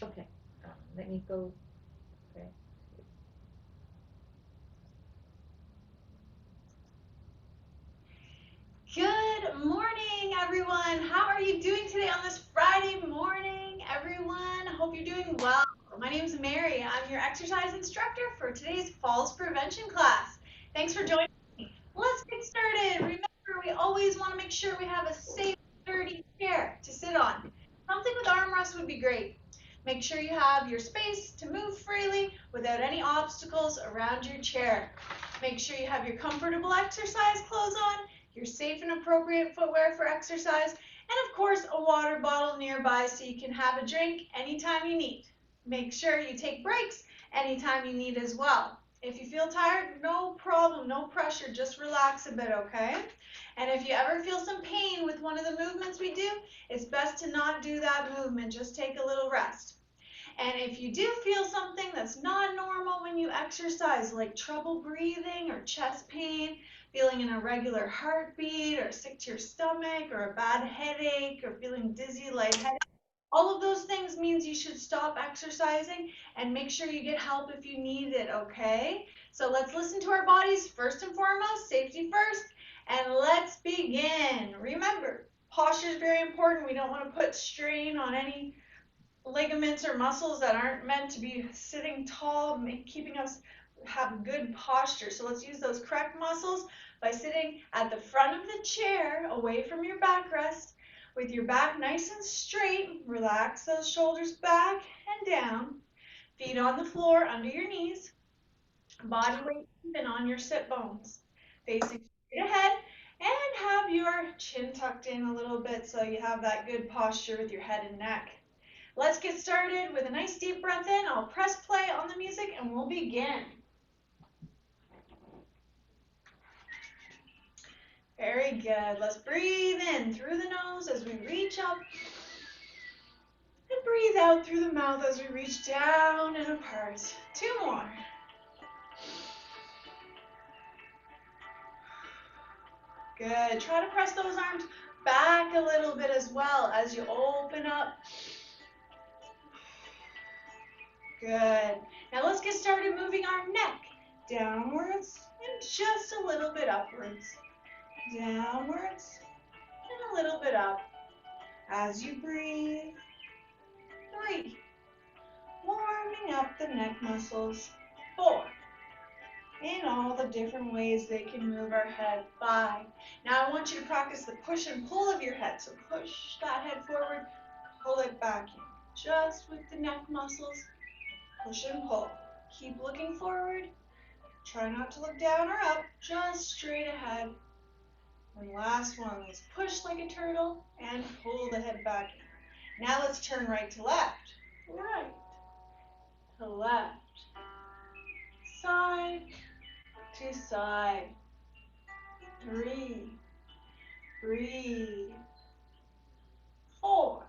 Okay, let me go. Okay. Good morning, everyone. How are you doing today on this Friday morning, everyone? I hope you're doing well. My name is Mary. I'm your exercise instructor for today's falls prevention class. Thanks for joining me. Let's get started. Remember, we always want to make sure we have a safe, sturdy chair to sit on. Something with armrests would be great. Make sure you have your space to move freely without any obstacles around your chair. Make sure you have your comfortable exercise clothes on, your safe and appropriate footwear for exercise, and of course a water bottle nearby so you can have a drink anytime you need. Make sure you take breaks anytime you need as well. If you feel tired, no problem, no pressure, just relax a bit, okay? And if you ever feel some pain with one of the movements we do, it's best to not do that movement, just take a little rest. And if you do feel something that's not normal when you exercise, like trouble breathing or chest pain, feeling an irregular heartbeat or sick to your stomach or a bad headache or feeling dizzy, lightheaded, all of those things means you should stop exercising and make sure you get help if you need it, okay? So let's listen to our bodies first and foremost, safety first, and let's begin. Remember, posture is very important. We don't want to put strain on any ligaments or muscles that aren't meant to be sitting tall, keeping us have good posture. So let's use those correct muscles by sitting at the front of the chair, away from your backrest, with your back nice and straight. Relax those shoulders back and down. Feet on the floor under your knees. Body weight even on your sit bones. Facing straight ahead, and have your chin tucked in a little bit so you have that good posture with your head and neck. Let's get started with a nice deep breath in. I'll press play on the music and we'll begin. Very good. Let's breathe in through the nose as we reach up. And breathe out through the mouth as we reach down and apart. 2 more. Good. Try to press those arms back a little bit as well as you open up. Good. Now let's get started moving our neck downwards and just a little bit upwards. Downwards and a little bit up. As you breathe. 3. Warming up the neck muscles. 4. In all the different ways they can move our head. 5. Now I want you to practice the push and pull of your head. So push that head forward, pull it back in. Just with the neck muscles. Push and pull. Keep looking forward. Try not to look down or up, just straight ahead. And last one, let's push like a turtle and pull the head back in. Now let's turn right to left. Right to left. Side to side. 3. Breathe. 4.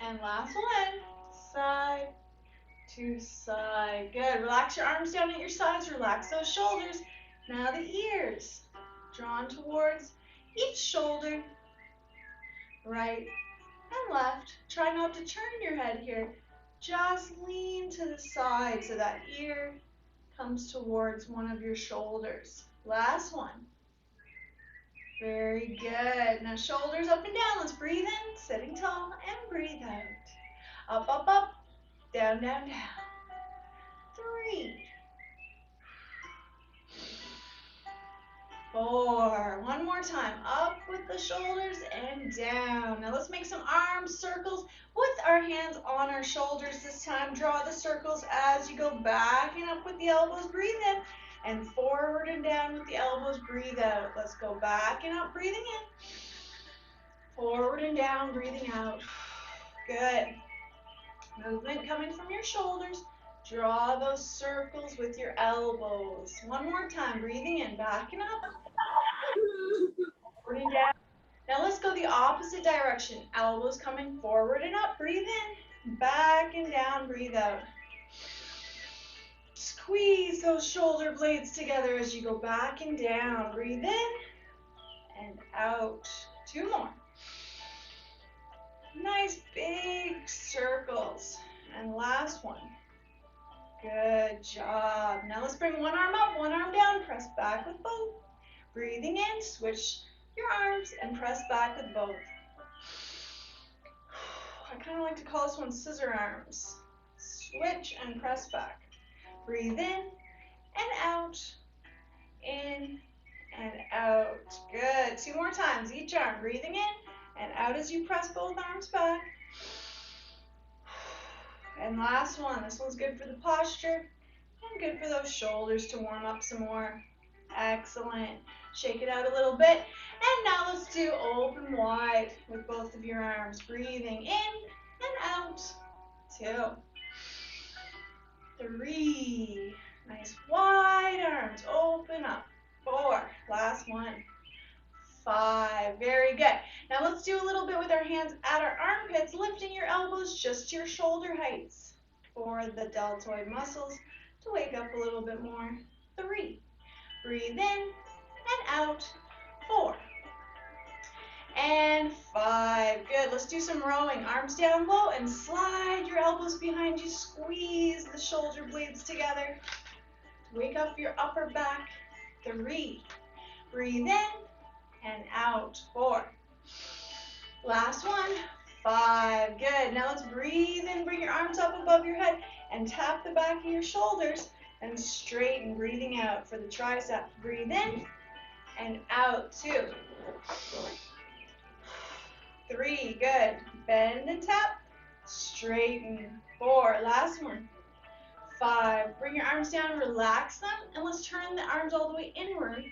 And last one. Side to side. Good. Relax your arms down at your sides. Relax those shoulders. Now the ears drawn towards each shoulder. Right and left. Try not to turn your head here. Just lean to the side so that ear comes towards one of your shoulders. Last one. Very good. Now shoulders up and down. Let's breathe in, sitting tall, and breathe out. Up, up, up. Down, down, down. 3. 4. One more time. Up with the shoulders and down. Now let's make some arm circles with our hands on our shoulders this time. Draw the circles as you go back and up with the elbows. Breathe in. And forward and down with the elbows. Breathe out. Let's go back and up. Breathing in. Forward and down. Breathing out. Good. Movement coming from your shoulders. Draw those circles with your elbows. One more time. Breathing in. Back and up. Forward and down. Now let's go the opposite direction. Elbows coming forward and up. Breathe in. Back and down. Breathe out. Squeeze those shoulder blades together as you go back and down. Breathe in and out. 2 more. Nice big circle. and last one. Good job. Now let's bring one arm up, one arm down, press back with both. Breathing in, switch your arms and press back with both. I kind of like to call this one scissor arms. Switch and press back. Breathe in and out, in and out. Good. 2 more times, each arm. Breathing in and out as you press both arms back. And last one. This one's good for the posture and good for those shoulders to warm up some more. Excellent. Shake it out a little bit. And now let's do open wide with both of your arms. Breathing in and out. 2, 3. Nice wide arms. Open up. 4. Last one. 5. Very good. Now let's do a little bit with our hands at our armpits, lifting your elbows just to your shoulder heights for the deltoid muscles to wake up a little bit more. 3. Breathe in and out. 4. And 5. Good. Let's do some rowing. Arms down low and slide your elbows behind you. Squeeze the shoulder blades together. Wake up your upper back. 3. Breathe in and out. 4. Last one. 5. Good. Now let's breathe in. Bring your arms up above your head and tap the back of your shoulders and straighten. Breathing out for the tricep. Breathe in and out. 2. 3. Good. Bend and tap. Straighten. 4. Last one. 5. Bring your arms down. Relax them. And let's turn the arms all the way inward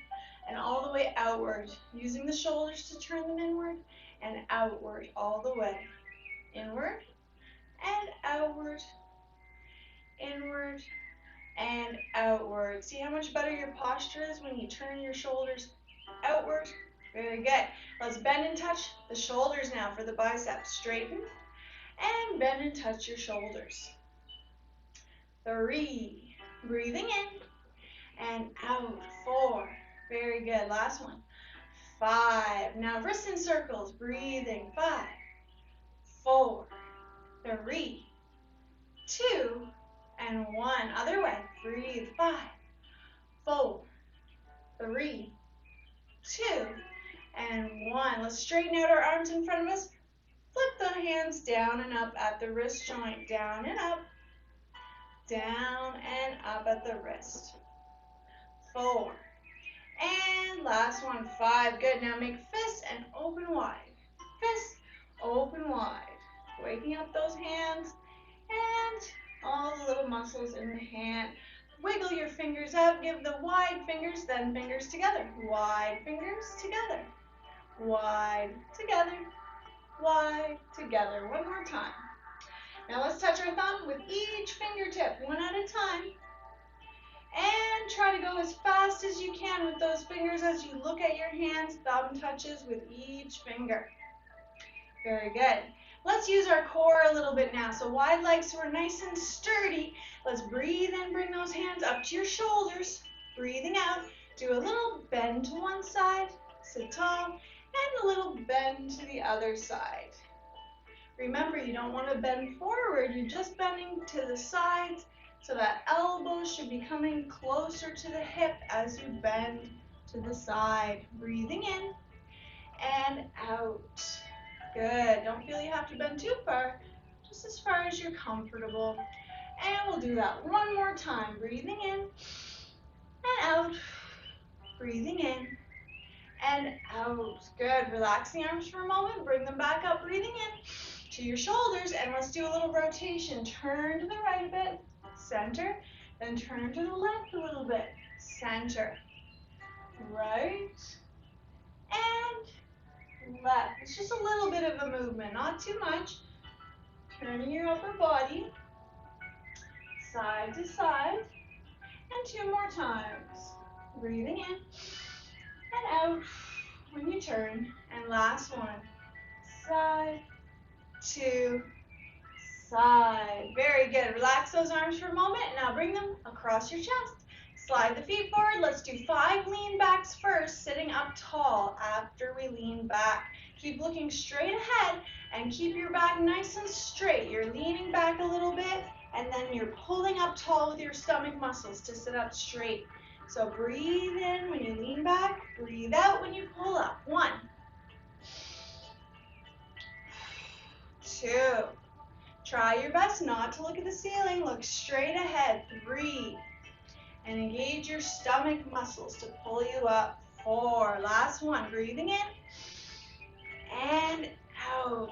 and all the way outward, using the shoulders to turn them inward and outward all the way. Inward and outward, inward and outward. See how much better your posture is when you turn your shoulders outward? Very good. Let's bend and touch the shoulders now for the biceps. Straighten and bend and touch your shoulders. 3. Breathing in and out. 4. Very good. Last one. 5. Now wrists in circles. Breathing. 5, 4, 3, 2, and 1. Other way. Breathe. 5, 4, 3, 2, and 1. Let's straighten out our arms in front of us. Flip the hands down and up at the wrist joint. Down and up. Down and up at the wrist. 4. And last one. 5. Good. Now make fists and open wide. Fists, open wide. Waking up those hands and all the little muscles in the hand. Wiggle your fingers out. Give the wide fingers, then fingers together. Wide fingers together. Wide together. Wide together. One more time. Now let's touch our thumb with each fingertip, one at a time. And try to go as fast as you can with those fingers as you look at your hands. Thumb touches with each finger. Very good. Let's use our core a little bit now. So wide legs so we're nice and sturdy. Let's breathe in, bring those hands up to your shoulders. Breathing out, do a little bend to one side, sit tall, and a little bend to the other side. Remember, you don't want to bend forward, you're just bending to the sides, so that elbow should be coming closer to the hip as you bend to the side. Breathing in and out. Good. Don't feel you have to bend too far, just as far as you're comfortable. And we'll do that one more time. Breathing in and out. Breathing in and out. Good. Relax the arms for a moment. Bring them back up. Breathing in to your shoulders. And let's do a little rotation. Turn to the right a bit. Center. Then turn to the left a little bit. Center. Right. And left. It's just a little bit of a movement, not too much. Turning your upper body side to side. And 2 more times. Breathing in and out when you turn. And last one. Side to side. Very good. Relax those arms for a moment. Now bring them across your chest. Slide the feet forward. Let's do 5 lean backs first, sitting up tall after we lean back. Keep looking straight ahead and keep your back nice and straight. You're leaning back a little bit and then you're pulling up tall with your stomach muscles to sit up straight. So breathe in when you lean back, breathe out when you pull up. 1, 2. Try your best not to look at the ceiling. Look straight ahead. 3. And engage your stomach muscles to pull you up. 4. Last one. Breathing in and out.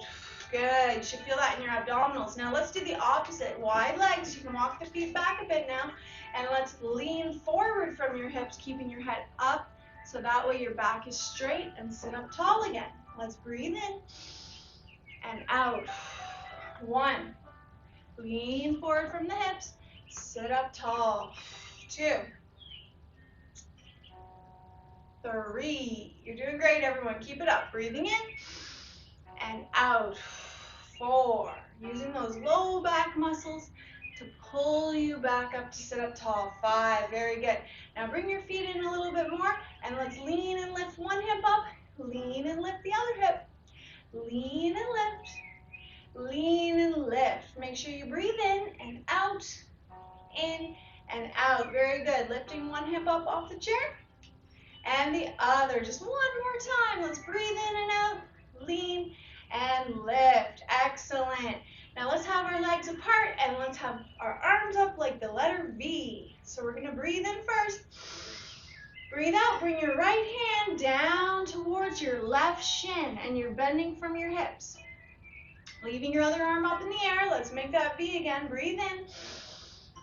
Good. You should feel that in your abdominals. Now let's do the opposite. Wide legs. You can walk the feet back a bit now. And let's lean forward from your hips, keeping your head up. So that way your back is straight and sit up tall again. Let's breathe in and out. 1. Lean forward from the hips. Sit up tall. 2. 3. You're doing great, everyone. Keep it up. Breathing in and out. 4. Using those low back muscles to pull you back up to sit up tall. 5. Very good. Now bring your feet in a little bit more and let's lean and lift one hip up. Lean and lift the other hip. Lean and lift. Lean and lift. Make sure you breathe in and out. In and out. Very good. Lifting one hip up off the chair. And the other. Just one more time. Let's breathe in and out. Lean and lift. Excellent. Now let's have our legs apart and let's have our arms up like the letter V. So we're going to breathe in first. Breathe out. Bring your right hand down towards your left shin and you're bending from your hips. Leaving your other arm up in the air. Let's make that V again. Breathe in.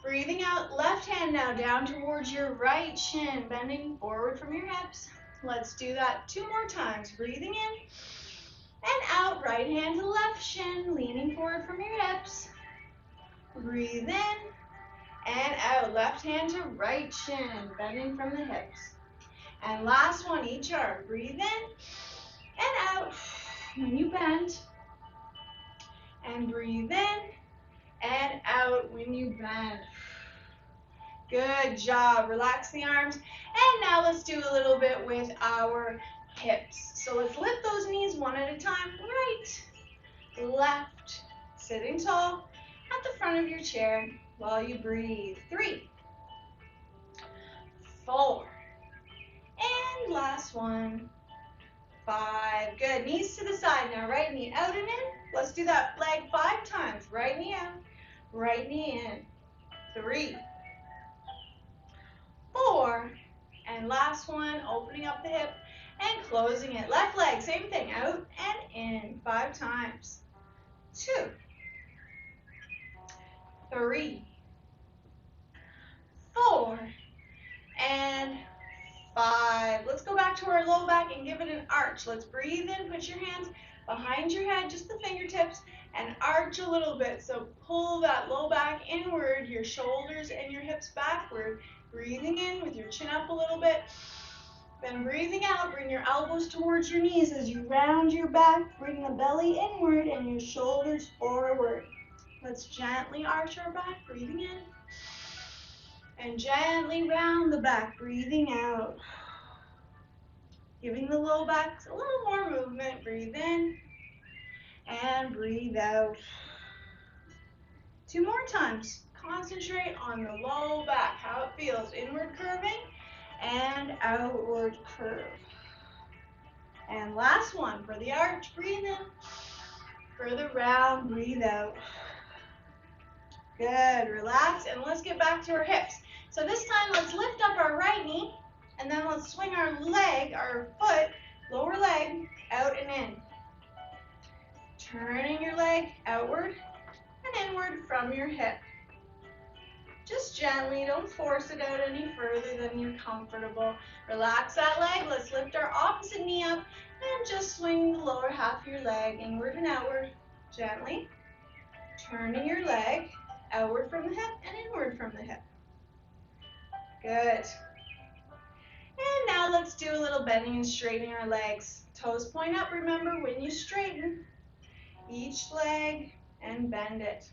Breathing out, left hand now down towards your right shin, bending forward from your hips. Let's do that 2 more times. Breathing in and out, right hand to left shin, leaning forward from your hips. Breathe in and out, left hand to right shin, bending from the hips. And last one, each arm. Breathe in and out when you bend. And breathe in and out when you bend. Good job. Relax the arms. And now let's do a little bit with our hips. So let's lift those knees one at a time. Right, left, sitting tall at the front of your chair while you breathe. 3, 4, and last one. 5. Good. Knees to the side now. Right knee out and in. Let's do that leg 5 times. Right knee out, right knee in. 3, 4, and last one, opening up the hip and closing it. Left leg, same thing, out and in, 5 times. 2, 3, 4, and 5. Let's go back to our low back and give it an arch. Let's breathe in, put your hands behind your head, just the fingertips, and arch a little bit. So pull that low back inward, your shoulders and your hips backward. Breathing in with your chin up a little bit. Then breathing out, bring your elbows towards your knees as you round your back. Bring the belly inward and your shoulders forward. Let's gently arch our back, breathing in. And gently round the back, breathing out. Giving the low back a little more movement. Breathe in and breathe out. 2 more times. Concentrate on the low back, how it feels. Inward curving and outward curve. And last one for the arch. Breathe in. For the round, breathe out. Good. Relax and let's get back to our hips. So this time let's lift up our right knee and then let's swing our leg, our foot, lower leg, out and in. Turning your leg outward and inward from your hip. Just gently, don't force it out any further than you're comfortable. Relax that leg. Let's lift our opposite knee up and just swing the lower half of your leg inward and outward. Gently. Turning your leg outward from the hip and inward from the hip. Good. And now let's do a little bending and straightening our legs. Toes point up, remember, when you straighten each leg and bend it.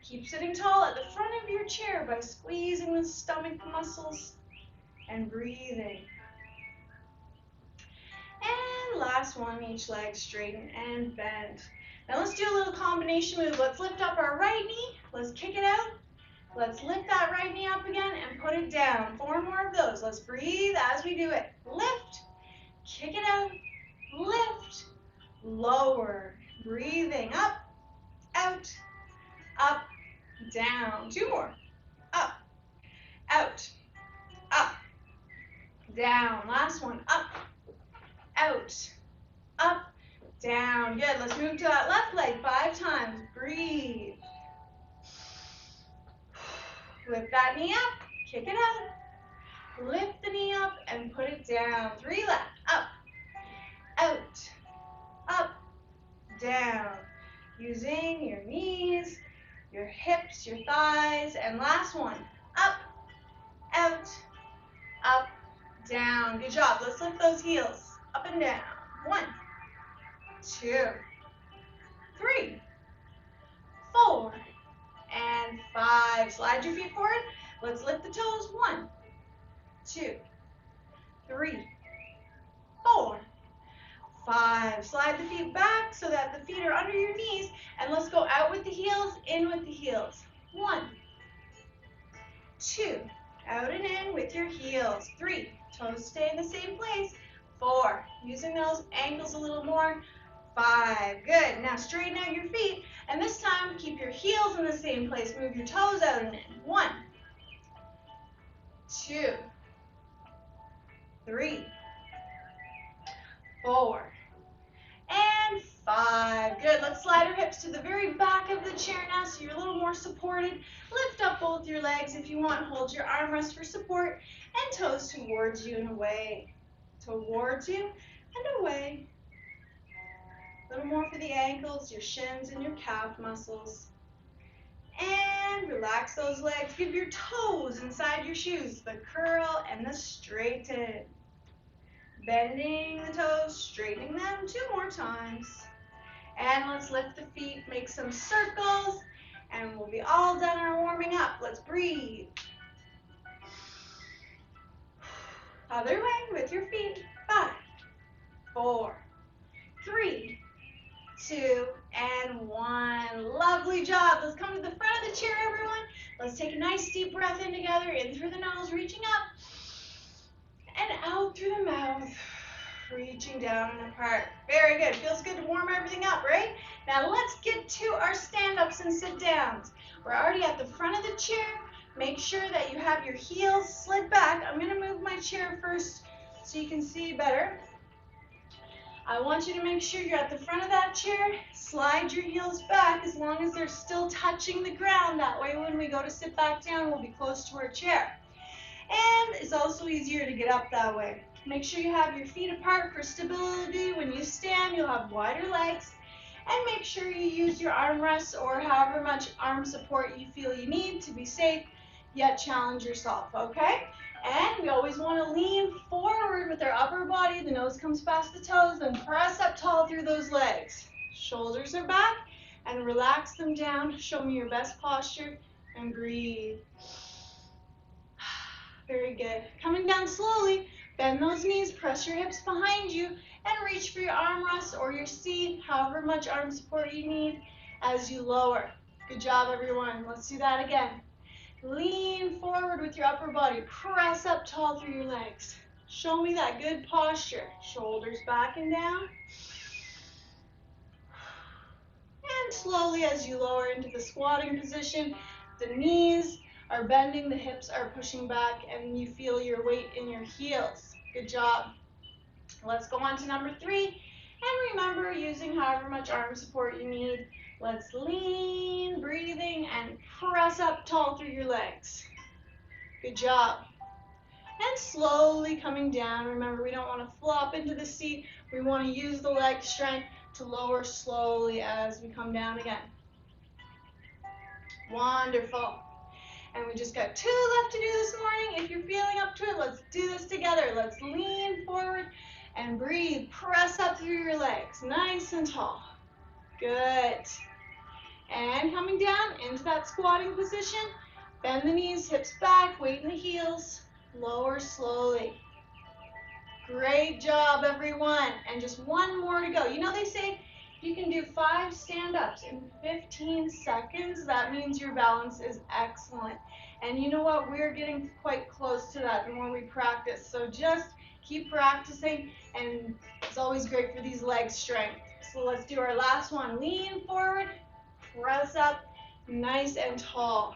Keep sitting tall at the front of your chair by squeezing the stomach muscles and breathing. And last one, each leg straighten and bend. Now let's do a little combination move. Let's lift up our right knee. Let's kick it out. Let's lift that right knee up again and put it down. 4 more of those. Let's breathe as we do it. Lift, kick it out, lift, lower. Breathing up, out, up, down. 2 more. Up, out, up, down. Last one. Up, out, up, down. Good. Let's move to that left leg 5 times. Breathe. Lift that knee up, kick it out. Lift the knee up and put it down. 3 left. Up, out, up, down. Using your knees, your hips, your thighs. And last one. Up, out, up, down. Good job. Let's lift those heels up and down. 1, 2, 3, 4, and 5. Slide your feet forward. Let's lift the toes. 1, 2, 3, 4, 5. Slide the feet back so that the feet are under your knees. And let's go out with the heels, in with the heels. 1, 2. Out and in with your heels. 3. Toes stay in the same place. 4. Using those ankles a little more. 5. Good. Now straighten out your feet. And this time, keep your heels in the same place. Move your toes out and in. 1, 2, 3, 4, and 5. Good. Let's slide our hips to the very back of the chair now so you're a little more supported. Lift up both your legs if you want. Hold your armrest for support. And toes towards you and away. Towards you and away. A little more for the ankles, your shins, and your calf muscles. And relax those legs. Give your toes inside your shoes the curl and the straighten. Bending the toes, straightening them 2 more times. And let's lift the feet, make some circles, and we'll be all done our warming up. Let's breathe. Other way with your feet. 5, 4, 3, 2, and 1. Lovely job. Let's come to the front of the chair, everyone. Let's take a nice deep breath in together. In through the nose, reaching up. And out through the mouth. Reaching down and apart. Very good. Feels good to warm everything up, right? Now let's get to our stand-ups and sit-downs. We're already at the front of the chair. Make sure that you have your heels slid back. I'm going to move my chair first so you can see better. I want you to make sure you're at the front of that chair. Slide your heels back as long as they're still touching the ground. That way when we go to sit back down, we'll be close to our chair. And it's also easier to get up that way. Make sure you have your feet apart for stability. When you stand, you'll have wider legs. And make sure you use your armrests or however much arm support you feel you need to be safe, yet challenge yourself, okay? And we always want to lean forward with our upper body. The nose comes past the toes, then press up tall through those legs. Shoulders are back, and relax them down. Show me your best posture, and breathe. Very good. Coming down slowly, bend those knees, press your hips behind you, and reach for your armrest or your seat, however much arm support you need as you lower. Good job, everyone. Let's do that again. Lean forward with your upper body. Press up tall through your legs. Show me that good posture. Shoulders back and down. And slowly as you lower into the squatting position, the knees are bending, the hips are pushing back, and you feel your weight in your heels. Good job. Let's go on to number 3. And remember, using however much arm support you need. Let's lean, breathing, and press up tall through your legs. Good job. And slowly coming down. Remember, we don't want to flop into the seat. We want to use the leg strength to lower slowly as we come down again. Wonderful. And we just got 2 left to do this morning. If you're feeling up to it, let's do this together. Let's lean forward and breathe. Press up through your legs, nice and tall. Good. And coming down into that squatting position. Bend the knees, hips back, weight in the heels. Lower slowly. Great job, everyone. And just one more to go. You know, they say if you can do 5 stand-ups in 15 seconds, that means your balance is excellent. And you know what? We're getting quite close to that the more we practice. So just keep practicing, and it's always great for these leg strength. So let's do our last one. Lean forward, press up, nice and tall.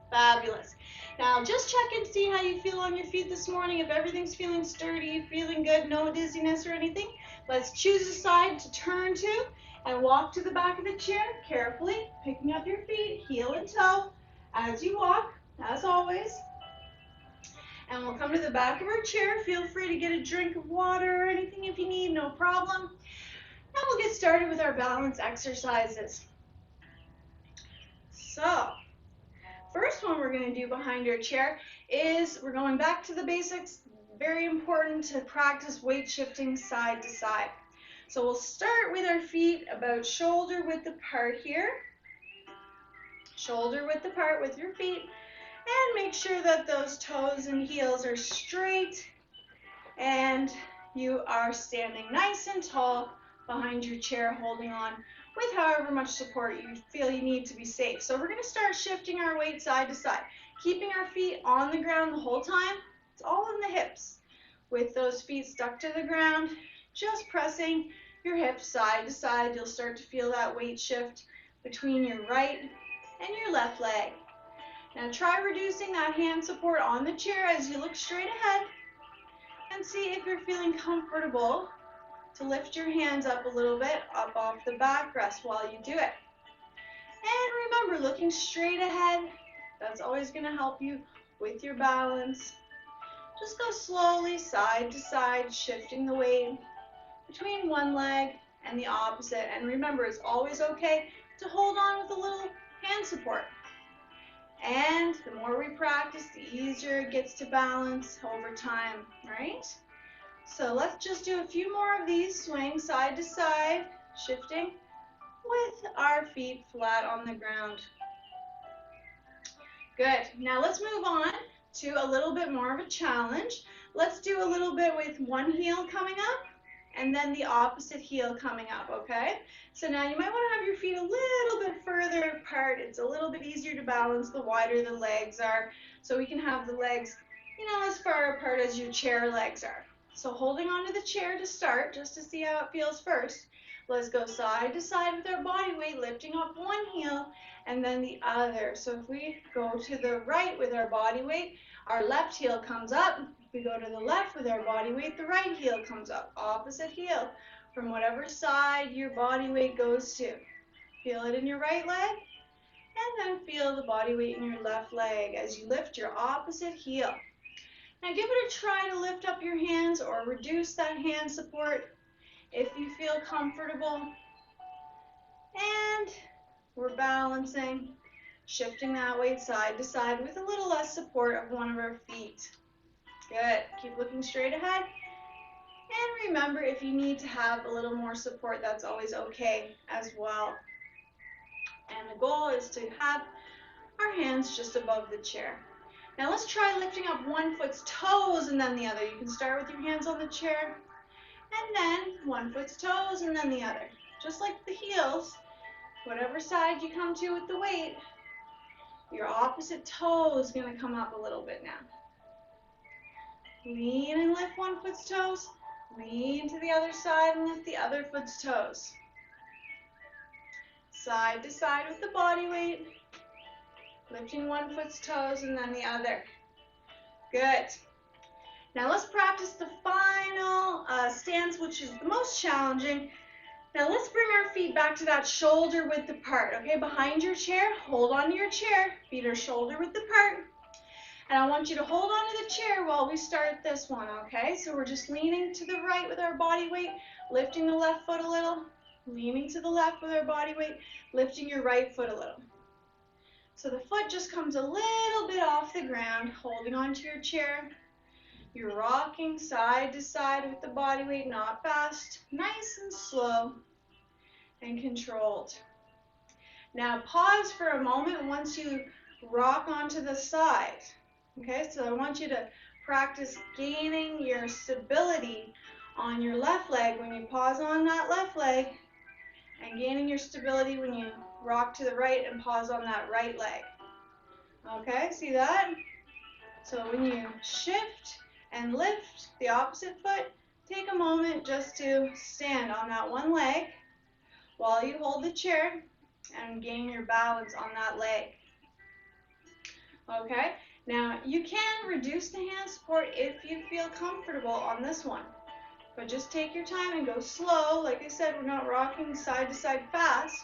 Fabulous. Now just check and see how you feel on your feet this morning. If everything's feeling sturdy, feeling good, no dizziness or anything, let's choose a side to turn to and walk to the back of the chair carefully, picking up your feet, heel and toe, as you walk, as always. And we'll come to the back of our chair. Feel free to get a drink of water or anything if you need, no problem. Now we'll get started with our balance exercises. So, first one we're going to do behind our chair is we're going back to the basics. Very important to practice weight shifting side to side. So we'll start with our feet about shoulder width apart here. Shoulder width apart with your feet. And make sure that those toes and heels are straight and you are standing nice and tall behind your chair, holding on with however much support you feel you need to be safe. So we're going to start shifting our weight side to side, keeping our feet on the ground the whole time. It's all in the hips. With those feet stuck to the ground, just pressing your hips side to side, you'll start to feel that weight shift between your right and your left leg. Now try reducing that hand support on the chair as you look straight ahead and see if you're feeling comfortable to lift your hands up a little bit, up off the backrest while you do it. And remember, looking straight ahead, that's always going to help you with your balance. Just go slowly side to side, shifting the weight between one leg and the opposite. And remember, it's always okay to hold on with a little hand support. And the more we practice, the easier it gets to balance over time, right? So let's just do a few more of these. Swing side to side, shifting with our feet flat on the ground. Good. Now let's move on to a little bit more of a challenge. Let's do a little bit with one heel coming up and then the opposite heel coming up, okay? So now you might want to have your feet a little bit further apart. It's a little bit easier to balance the wider the legs are. So we can have the legs, as far apart as your chair legs are. So holding onto the chair to start, just to see how it feels first. Let's go side to side with our body weight, lifting up one heel and then the other. So if we go to the right with our body weight, our left heel comes up. If we go to the left with our body weight, the right heel comes up. Opposite heel from whatever side your body weight goes to. Feel it in your right leg and then feel the body weight in your left leg as you lift your opposite heel. Now give it a try to lift up your hands or reduce that hand support if you feel comfortable. And we're balancing, shifting that weight side to side with a little less support of one of our feet. Good. Keep looking straight ahead. And remember, if you need to have a little more support, that's always okay as well. And the goal is to have our hands just above the chair. Now let's try lifting up one foot's toes and then the other. You can start with your hands on the chair and then one foot's toes and then the other. Just like the heels, whatever side you come to with the weight, your opposite toe is going to come up a little bit now. Lean and lift one foot's toes. Lean to the other side and lift the other foot's toes. Side to side with the body weight. Lifting one foot's toes and then the other. Good. Now let's practice the final stance, which is the most challenging. Now let's bring our feet back to that shoulder width apart, okay? Behind your chair, hold on to your chair. Feet are shoulder width apart. And I want you to hold on to the chair while we start this one, okay? So we're just leaning to the right with our body weight, lifting the left foot a little, leaning to the left with our body weight, lifting your right foot a little. So the foot just comes a little bit off the ground, holding onto your chair. You're rocking side to side with the body weight, not fast, nice and slow and controlled. Now pause for a moment once you rock onto the side. Okay, so I want you to practice gaining your stability on your left leg when you pause on that left leg, and gaining your stability when you rock to the right and pause on that right leg. Okay, see that? So when you shift and lift the opposite foot, take a moment just to stand on that one leg while you hold the chair and gain your balance on that leg. Okay, now you can reduce the hand support if you feel comfortable on this one. But just take your time and go slow. Like I said, we're not rocking side to side fast.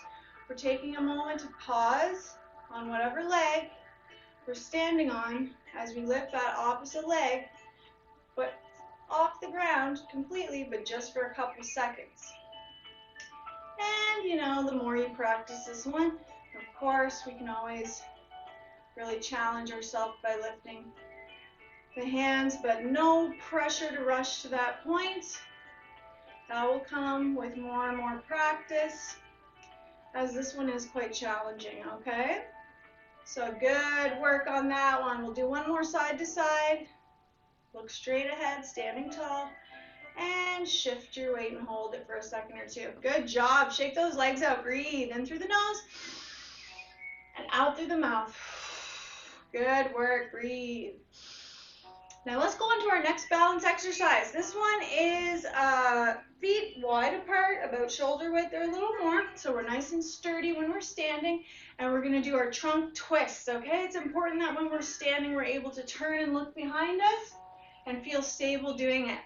We're taking a moment to pause on whatever leg we're standing on as we lift that opposite leg, but off the ground completely, but just for a couple seconds. And you know, the more you practice this one, of course, we can always really challenge ourselves by lifting the hands, but no pressure to rush to that point. That will come with more and more practice, as this one is quite challenging, okay? So good work on that one. We'll do one more side to side. Look straight ahead, standing tall, and shift your weight and hold it for a second or two. Good job. Shake those legs out. Breathe in through the nose and out through the mouth. Good work. Breathe. Now let's go on to our next balance exercise. This one is feet wide apart, about shoulder width or a little more, so we're nice and sturdy when we're standing, and we're going to do our trunk twists, okay? It's important that when we're standing, we're able to turn and look behind us and feel stable doing it.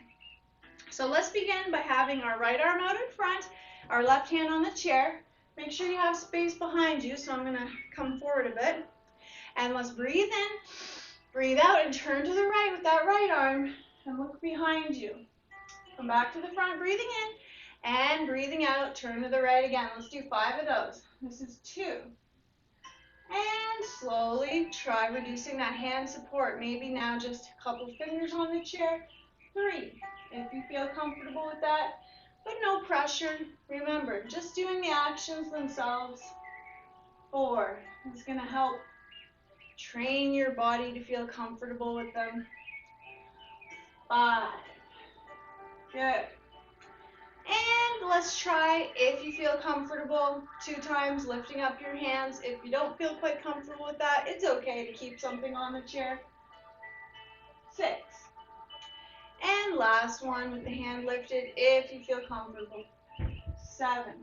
So let's begin by having our right arm out in front, our left hand on the chair. Make sure you have space behind you, so I'm going to come forward a bit. And let's breathe in, breathe out, and turn to the right with that right arm and look behind you. Come back to the front, breathing in, and breathing out, turn to the right again. Let's do 5 of those. This is 2. And slowly try reducing that hand support. Maybe now just a couple fingers on the chair. 3, if you feel comfortable with that, but no pressure. Remember, just doing the actions themselves. 4, it's going to help train your body to feel comfortable with them. 5, good. And let's try, if you feel comfortable, 2 times lifting up your hands. If you don't feel quite comfortable with that, it's okay to keep something on the chair. 6. And last one with the hand lifted, if you feel comfortable. 7.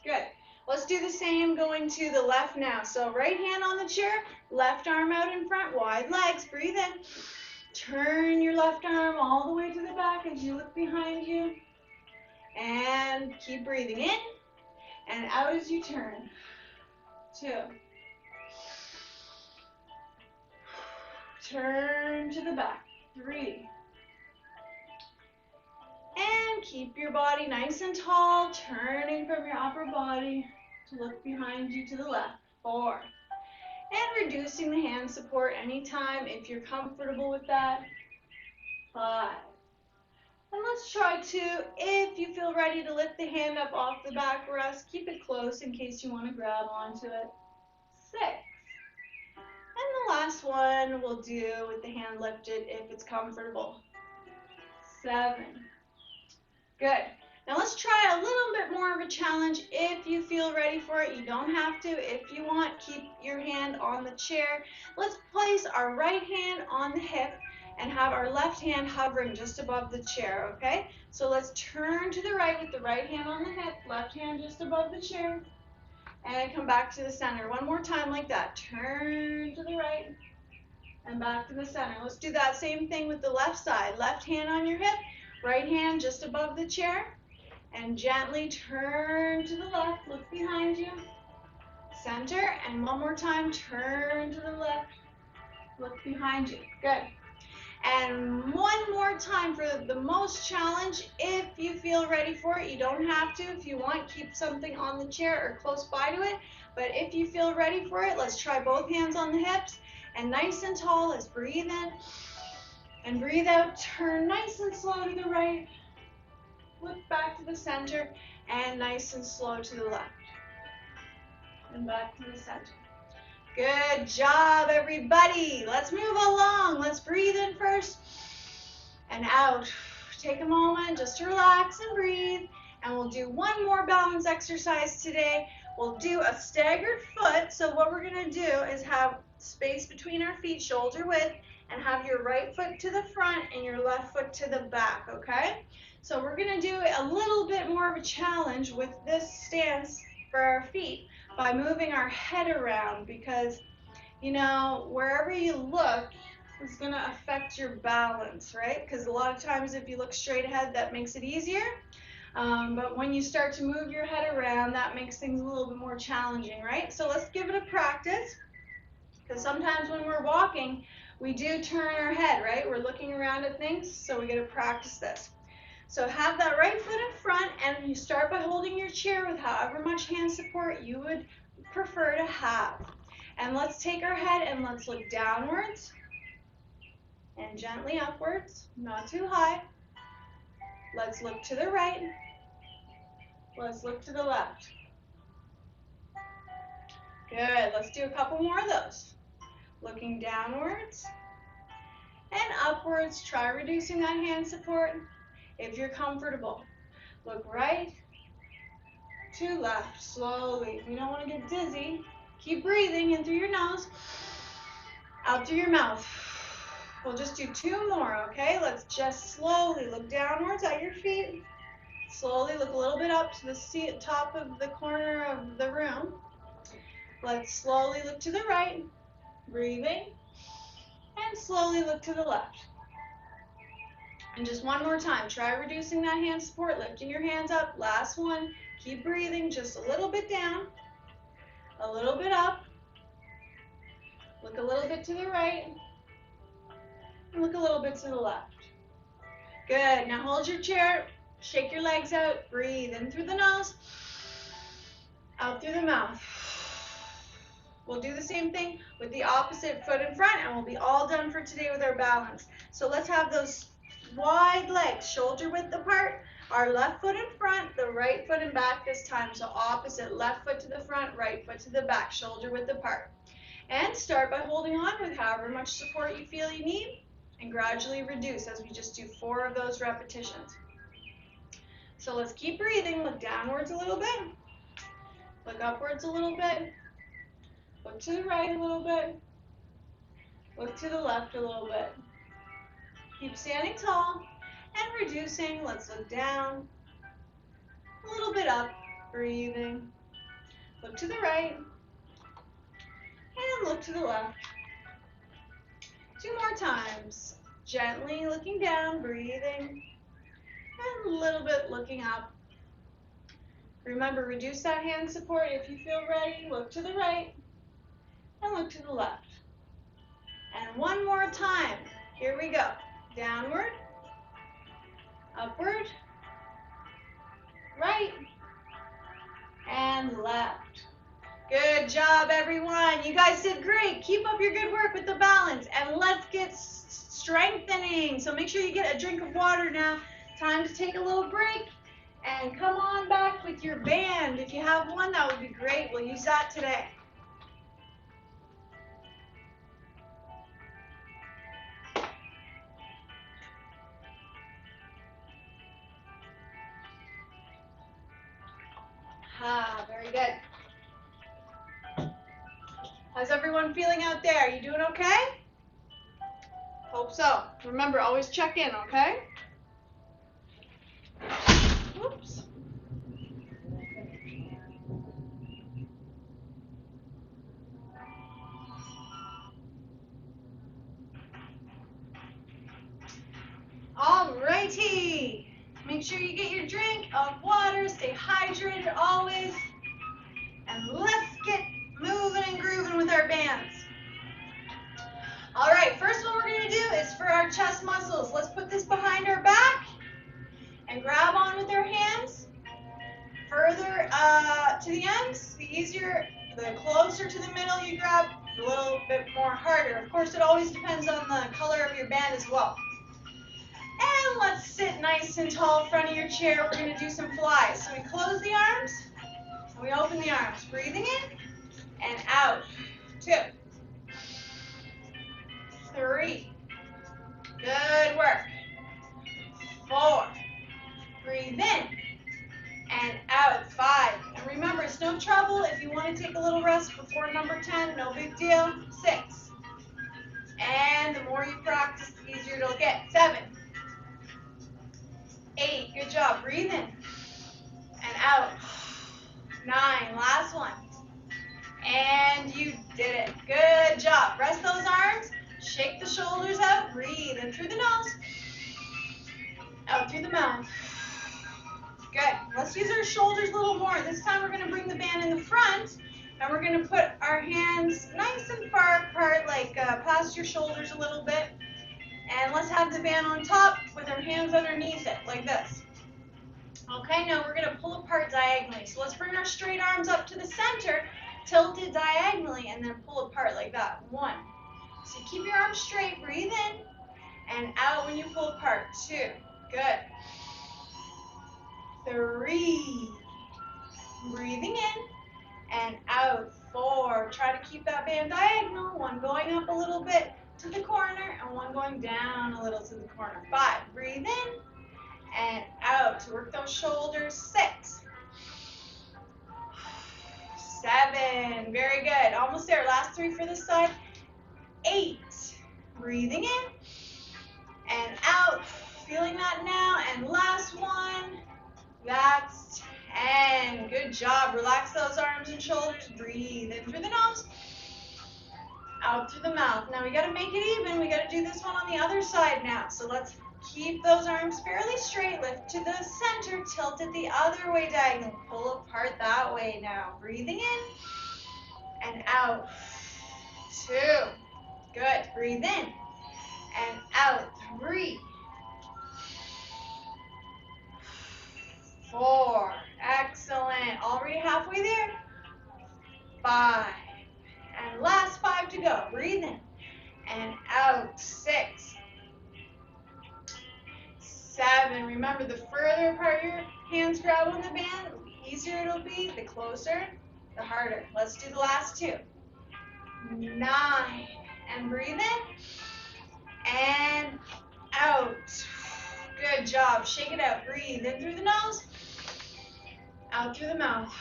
Good. Let's do the same going to the left now. So right hand on the chair, left arm out in front, wide legs, breathe in. Turn your left arm all the way to the back as you look behind you. And keep breathing in and out as you turn. 2. Turn to the back. 3. And keep your body nice and tall, turning from your upper body to look behind you to the left. 4. And reducing the hand support anytime if you're comfortable with that. 5. And let's try 2. If you feel ready to lift the hand up off the back rest, keep it close in case you want to grab onto it. 6. And the last one we'll do with the hand lifted if it's comfortable. 7. Good. Now let's try a little bit more of a challenge if you feel ready for it. You don't have to. If you want, keep your hand on the chair. Let's place our right hand on the hip and have our left hand hovering just above the chair, okay? So let's turn to the right with the right hand on the hip, left hand just above the chair, and come back to the center. One more time like that. Turn to the right and back to the center. Let's do that same thing with the left side. Left hand on your hip, right hand just above the chair, and gently turn to the left, look behind you, center, and one more time, turn to the left, look behind you. Good. And one more time for the most challenge, if you feel ready for it. You don't have to. If you want, keep something on the chair or close by to it. But if you feel ready for it, let's try both hands on the hips. And nice and tall, let's breathe in and breathe out. Turn nice and slow to the right. Look back to the center and nice and slow to the left. And back to the center. Good job, everybody. Let's move along. Let's breathe in first. and out. Take a moment just to relax and breathe. And we'll do one more balance exercise today. We'll do a staggered foot. So what we're going to do is have space between our feet, shoulder width, and have your right foot to the front and your left foot to the back, okay? So we're going to do a little bit more of a challenge with this stance for our feet by moving our head around, because, you know, wherever you look is going to affect your balance, right? Because a lot of times if you look straight ahead, that makes it easier. But when you start to move your head around, that makes things a little bit more challenging, right? So let's give it a practice, because sometimes when we're walking, we do turn our head, right? We're looking around at things, so we got to practice this. So have that right foot in front, and you start by holding your chair with however much hand support you would prefer to have. And let's take our head and let's look downwards and gently upwards, not too high. Let's look to the right. Let's look to the left. Good. Let's do a couple more of those. Looking downwards and upwards. Try reducing that hand support if you're comfortable. Look right to left, slowly. We don't want to get dizzy. Keep breathing in through your nose, out through your mouth. We'll just do two more, okay? Let's just slowly look downwards at your feet. Slowly look a little bit up to the top of the corner of the room. Let's slowly look to the right, breathing, and slowly look to the left. And just one more time, try reducing that hand support, lifting your hands up. Last one, keep breathing just a little bit down, a little bit up. Look a little bit to the right, and look a little bit to the left. Good, now hold your chair. Shake your legs out, breathe in through the nose, out through the mouth. We'll do the same thing with the opposite foot in front, and we'll be all done for today with our balance. So let's have those wide legs, shoulder width apart, our left foot in front, the right foot in back this time. So opposite, left foot to the front, right foot to the back, shoulder width apart. And start by holding on with however much support you feel you need, and gradually reduce as we just do 4 of those repetitions. So let's keep breathing. Look downwards a little bit. Look upwards a little bit. Look to the right a little bit. Look to the left a little bit. Keep standing tall and reducing. Let's look down. A little bit up. Breathing. Look to the right. And look to the left. 2 more times. Gently looking down, breathing. And a little bit looking up. Remember, reduce that hand support if you feel ready. Look to the right and look to the left. And one more time. Here we go. Downward, upward, right, and left. Good job, everyone. You guys did great. Keep up your good work with the balance, and let's get strengthening. So make sure you get a drink of water now. Time to take a little break, and come on back with your band. If you have one, that would be great. We'll use that today. Very good. How's everyone feeling out there? You doing okay? Hope so. Remember, always check in, okay? Oops. Alrighty. Make sure you get your drink of water. Stay hydrated always. And let's get moving and grooving with our bands. All right, first one we're going to do is for our chest muscles. Let's put this behind our back and grab on with our hands. Further to the ends, the easier, the closer to the middle you grab, a little bit more harder. Of course, it always depends on the color of your band as well. And let's sit nice and tall in front of your chair. We're going to do some flies. So we close the arms, and we open the arms. Breathing in and out. 2, 3. Good work. breathe in, and out, 5. And remember, it's no trouble if you want to take a little rest before number 10, no big deal, 6. And the more you practice, the easier it'll get, 7, 8, good job, breathe in, and out, 9, last one, and you did it, good job. Rest those arms, shake the shoulders out, breathe in through the nose, out through the mouth. Good. Let's use our shoulders a little more. This time we're going to bring the band in the front, and we're going to put our hands nice and far apart, like past your shoulders a little bit. And let's have the band on top with our hands underneath it, like this. Okay, now we're going to pull apart diagonally. So let's bring our straight arms up to the center, tilted diagonally, and then pull apart like that. 1. So keep your arms straight, breathe in, and out when you pull apart. 2. Good. 3. Breathing in and out. 4. Try to keep that band diagonal. 1 going up a little bit to the corner and 1 going down a little to the corner. 5. Breathe in and out to work those shoulders. 6. 7. Very good. Almost there. Last 3 for this side. 8. Breathing in and out. Feeling that now. And last 1. That's 10. Good job. Relax those arms and shoulders. Breathe in through the nose, out through the mouth. Now we got to make it even. We got to do this one on the other side now. So let's keep those arms fairly straight. Lift to the center. Tilt it the other way diagonal. Pull apart that way now. Breathing in and out. 2. Good. Breathe in and out. 3. 4. Excellent. Already halfway there. 5. And last 5 to go. Breathe in and out. 6. 7. Remember, the further apart your hands grab on the band, the easier it'll be. The closer, the harder. Let's do the last 2. 9. And breathe in and out. Good job. Shake it out. Breathe in through the nose, out through the mouth.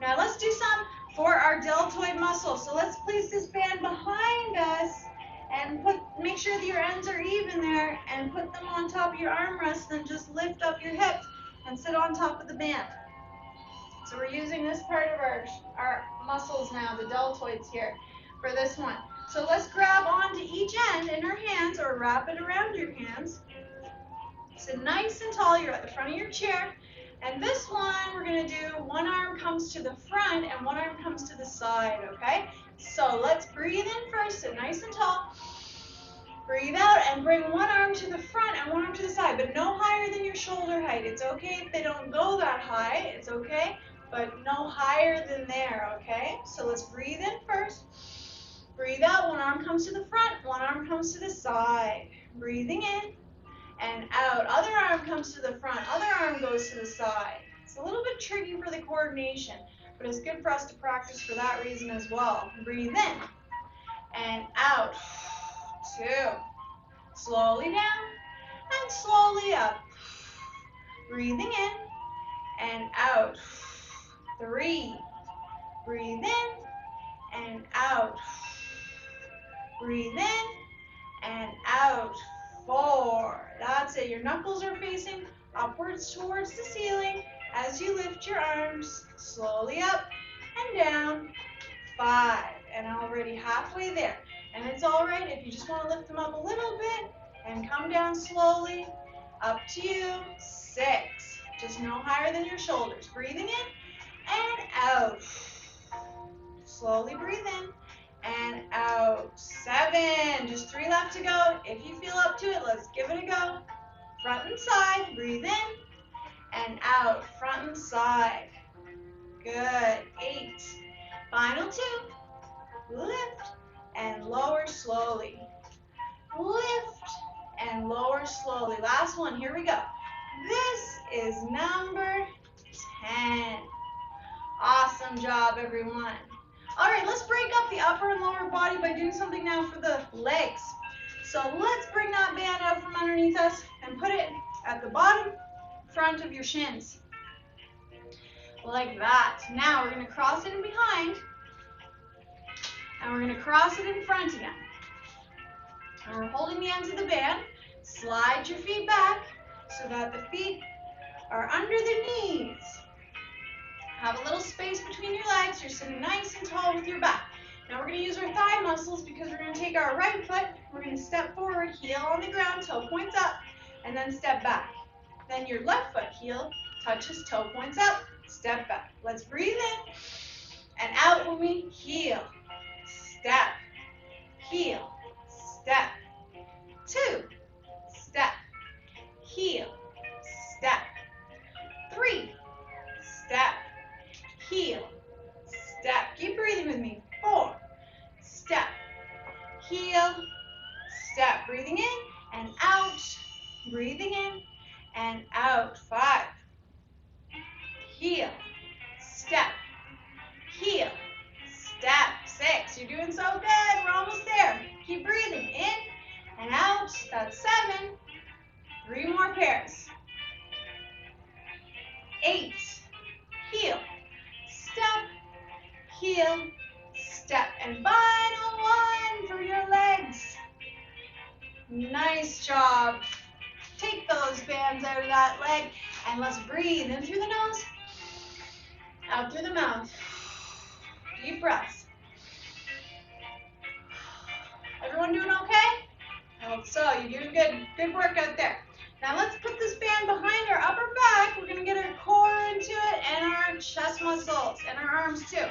Now let's do some for our deltoid muscle. So let's place this band behind us and make sure that your ends are even there and put them on top of your armrests. Then just lift up your hips and sit on top of the band. So we're using this part of our muscles now, the deltoids here, for this one. So let's grab onto each end in our hands or wrap it around your hands. Sit nice and tall. You're at the front of your chair. And this one, we're going to do 1 arm comes to the front and 1 arm comes to the side, okay? So let's breathe in first, sit nice and tall. Breathe out and bring 1 arm to the front and 1 arm to the side, but no higher than your shoulder height. It's okay if they don't go that high. It's okay, but no higher than there, okay? So let's breathe in first. Breathe out. 1 arm comes to the front, 1 arm comes to the side. Breathing in and out. Other arm comes to the front, other arm goes to the side. It's a little bit tricky for the coordination, but it's good for us to practice for that reason as well. Breathe in and out. 2. Slowly down and slowly up. Breathing in and out. 3. Breathe in and out. Breathe in and out. 4. That's it. Your knuckles are facing upwards towards the ceiling as you lift your arms slowly up and down. 5. And already halfway there. And it's all right if you just want to lift them up a little bit and come down slowly. Up to you. 6. Just no higher than your shoulders. Breathing in and out. Slowly breathe in and out. 7. Just 3 left to go. If you feel up to it, let's give it a go. Front and side. Breathe in and out. Front and side. Good. 8. Final 2. Lift and lower slowly. Lift and lower slowly. Last one. Here we go. This is number 10. Awesome job, everyone. All right, let's break up the upper and lower body by doing something now for the legs. So let's bring that band out from underneath us and put it at the bottom front of your shins. Like that. Now we're going to cross it in behind. And we're going to cross it in front again. And we're holding the ends of the band. Slide your feet back so that the feet are under the knees. Have a little space between your legs. You're sitting nice and tall with your back. Now we're going to use our thigh muscles because we're going to take our right foot. We're going to step forward, heel on the ground, toe points up, and then step back. Then your left foot heel touches, toe points up, step back. Let's breathe in and out when we heel. Step, heel, step. 2, step, heel, step. 3, step, heel, step. Keep breathing with me. 4, step, heel, step. Breathing in and out. Breathing in and out. 5, heel, step, heel, step. 6, you're doing so good. We're almost there. Keep breathing in and out. That's 7. 3 more pairs. 8, heel, step, heel, step. And final one for your legs. Nice job. Take those bands out of that leg and let's breathe in through the nose, out through the mouth. Deep breaths. Everyone doing okay? I hope so. You're doing good. Good work out there. Now let's put this band behind our upper back. We're going to get our core into it and our chest muscles and our arms too.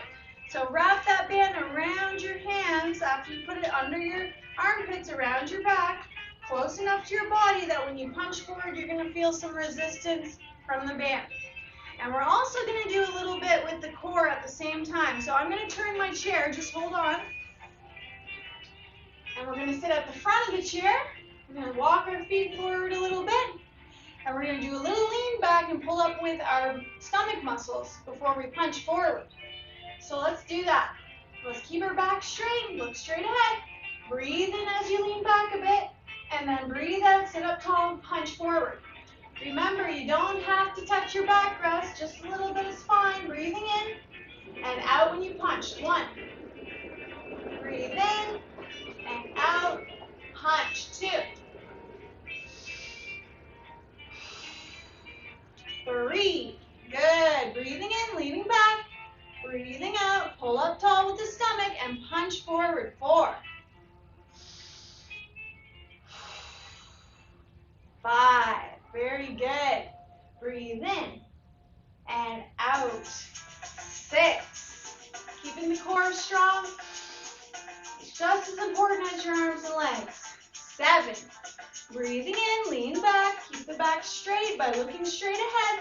So wrap that band around your hands after you put it under your armpits, around your back, close enough to your body that when you punch forward, you're going to feel some resistance from the band. And we're also going to do a little bit with the core at the same time. So I'm going to turn my chair. Just hold on. And we're going to sit at the front of the chair. We're going to walk our feet forward a little bit. And we're going to do a little lean back and pull up with our stomach muscles before we punch forward. So let's do that. Let's keep our back straight. Look straight ahead. Breathe in as you lean back a bit. And then breathe out, sit up tall, and punch forward. Remember, you don't have to touch your back rest. Just a little bit is fine. Breathing in and out when you punch. 1. Breathe in and out. Punch. 2. 3. Good. Breathing in, leaning back. Breathing out. Pull up tall with the stomach and punch forward. 4. 5. Very good. Breathe in and out. 6. Keeping the core strong. It's just as important as your arms and legs. 7. Breathing in, lean back. Keep the back straight by looking straight ahead.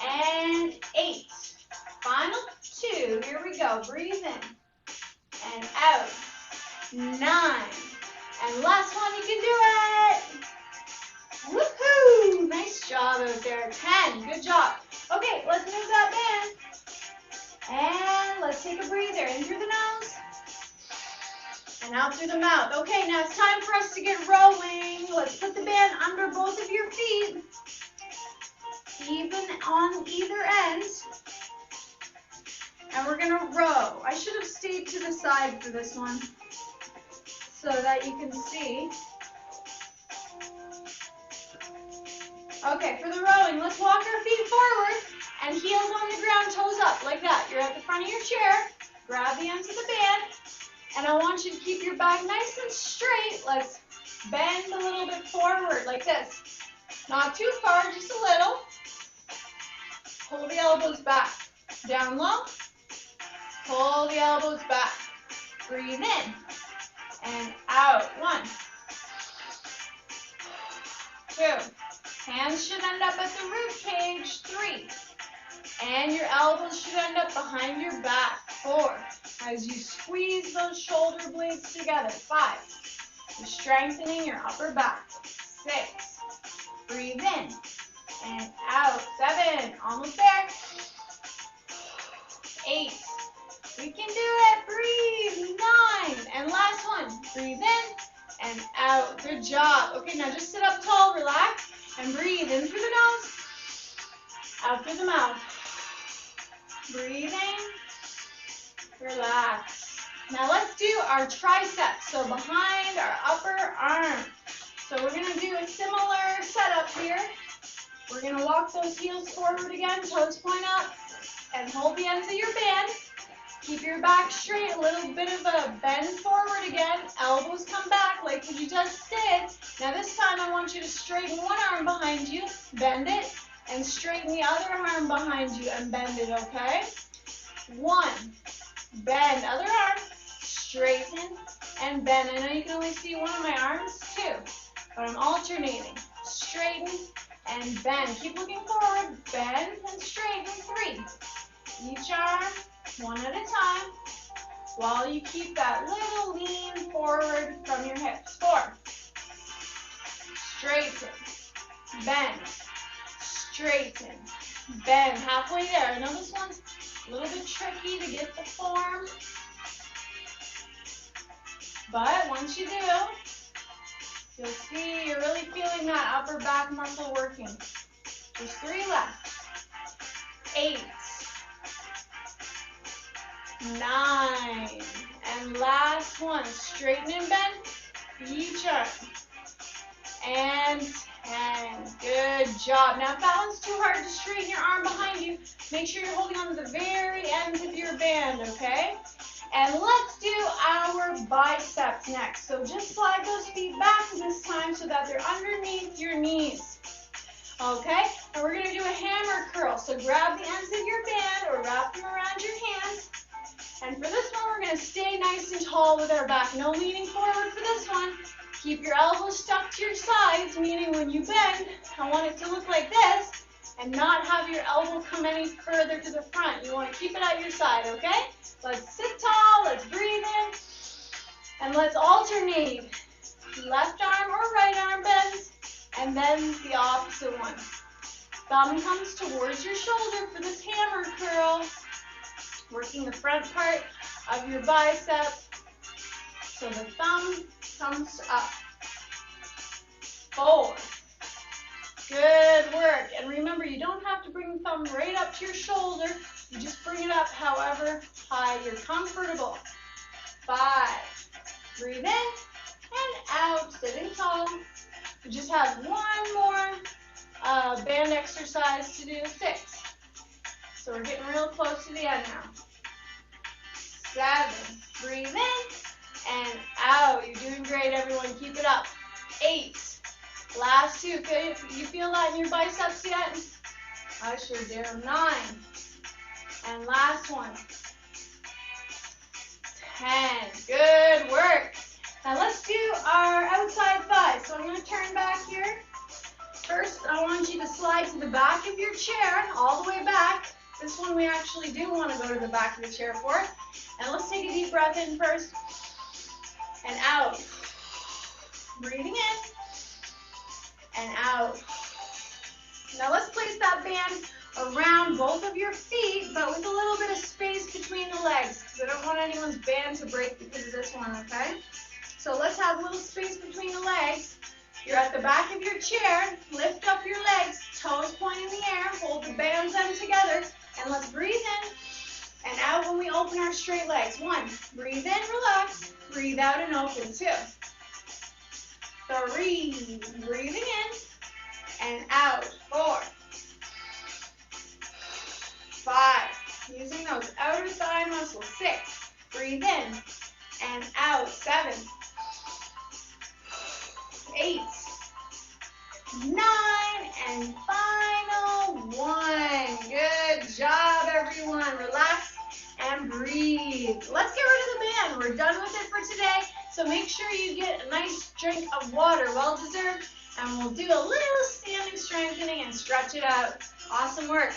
And 8. Final 2. Here we go. Breathe in and out. 9. And last one, you can do it. Woohoo! Nice job out there. 10. Good job. Okay, let's move that band. And let's take a breather in through the nose and out through the mouth. Okay, now it's time for us to get rowing. Let's put the band under both of your feet, even on either end. And we're going to row. I should have stayed to the side for this one so that you can see. Okay, for the rowing, let's walk our feet forward and heels on the ground, toes up, like that. You're at the front of your chair. Grab the ends of the band, and I want you to keep your back nice and straight. Let's bend a little bit forward, like this. Not too far, just a little. Pull the elbows back. Down low. Pull the elbows back. Breathe in and out. 1, 2. Hands should end up at the rib cage. 3. And your elbows should end up behind your back. 4. As you squeeze those shoulder blades together. 5. You're strengthening your upper back. 6. Breathe in and out. 7. Almost there. 8. We can do it. Breathe. 9. And last one. Breathe in and out. Good job. Okay, now just sit up tall, relax, and breathe in through the nose Out through the mouth. Breathing. Relax. Now let's do our triceps, so behind our upper arm. So we're going to do a similar setup here. We're going to walk those heels forward again, toes point up, and hold the ends of your band. Keep your back straight, a little bit of a bend forward again. Elbows come back like you just did. Now this time I want you to straighten one arm behind you, bend it, and straighten the other arm behind you and bend it, okay? 1, bend, other arm, straighten, and bend. I know you can only see one of my arms, 2, but I'm alternating. Straighten and bend. Keep looking forward, bend and straighten, 3. Each arm, one at a time, while you keep that little lean forward from your hips. 4. Straighten, bend, straighten, bend. Halfway there. I know this one's a little bit tricky to get the form, but once you do, you'll see you're really feeling that upper back muscle working. Just 3 left. 8. 9. And last one. Straighten and bend each arm. And 10. Good job. Now if that one's too hard to straighten your arm behind you, make sure you're holding on to the very ends of your band, okay? And let's do our biceps next. So just slide those feet back this time so that they're underneath your knees. Okay? And we're going to do a hammer curl. So grab the ends of your band or wrap them around your hands. And for this one, we're going to stay nice and tall with our back. No leaning forward for this one. Keep your elbows stuck to your sides, meaning when you bend, I want it to look like this and not have your elbow come any further to the front. You want to keep it at your side, okay? Let's sit tall, let's breathe in, and let's alternate. Left arm or right arm bends, and then the opposite one. Thumb comes towards your shoulder for this hammer curl, working the front part of your bicep. So the thumb comes up. 4. Good work. And remember, you don't have to bring the thumb right up to your shoulder. You just bring it up however high you're comfortable. 5. Breathe in and out, sitting tall. We just have one more band exercise to do, 6. So we're getting real close to the end now. 7. Breathe in and out. You're doing great, everyone. Keep it up. 8. Last 2. You feel that in your biceps yet? I sure do. 9. And last one. 10. Good work. Now let's do our outside thighs. So I'm going to turn back here. First, I want you to slide to the back of your chair, all the way back. This one we actually do want to go to the back of the chair for. And let's take a deep breath in first. And out. Breathing in. And out. Now let's place that band around both of your feet, but with a little bit of space between the legs, because I don't want anyone's band to break because of this one, okay? So let's have a little space between the legs. You're at the back of your chair. Lift up your legs, toes point in the air, hold the bands end together, and let's breathe in and out when we open our straight legs. 1, breathe in, relax, breathe out and open. 2, 3, breathing in and out. 4, 5, using those outer thigh muscles. 6, breathe in and out. 7, 8, 9, and final 1. Good job, everyone. Relax and breathe. Let's get rid of the band. We're done with it for today. So make sure you get a nice drink of water, well deserved, and we'll do a little standing strengthening and stretch it out. Awesome work.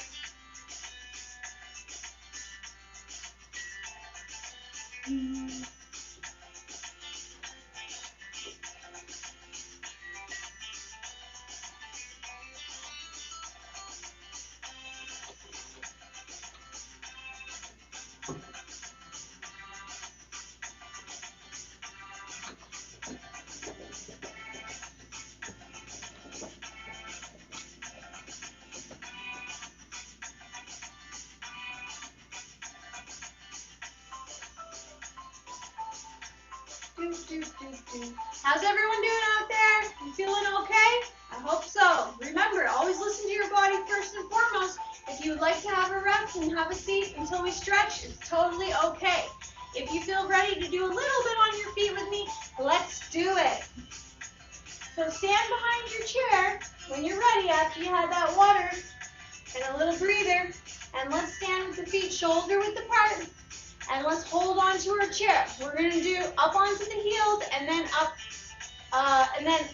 How's everyone doing out there? You feeling okay? I hope so. Remember, always listen to your body first and foremost. If you would like to have a rest and have a seat until we stretch, it's totally okay. If you feel ready to do a little bit on your feet with me, let's do it. So stand behind your chair when you're ready after you had that water and a little breather. And let's stand with the feet shoulder width apart. And let's hold on to our chair. We're going to do up onto the heels and then up onto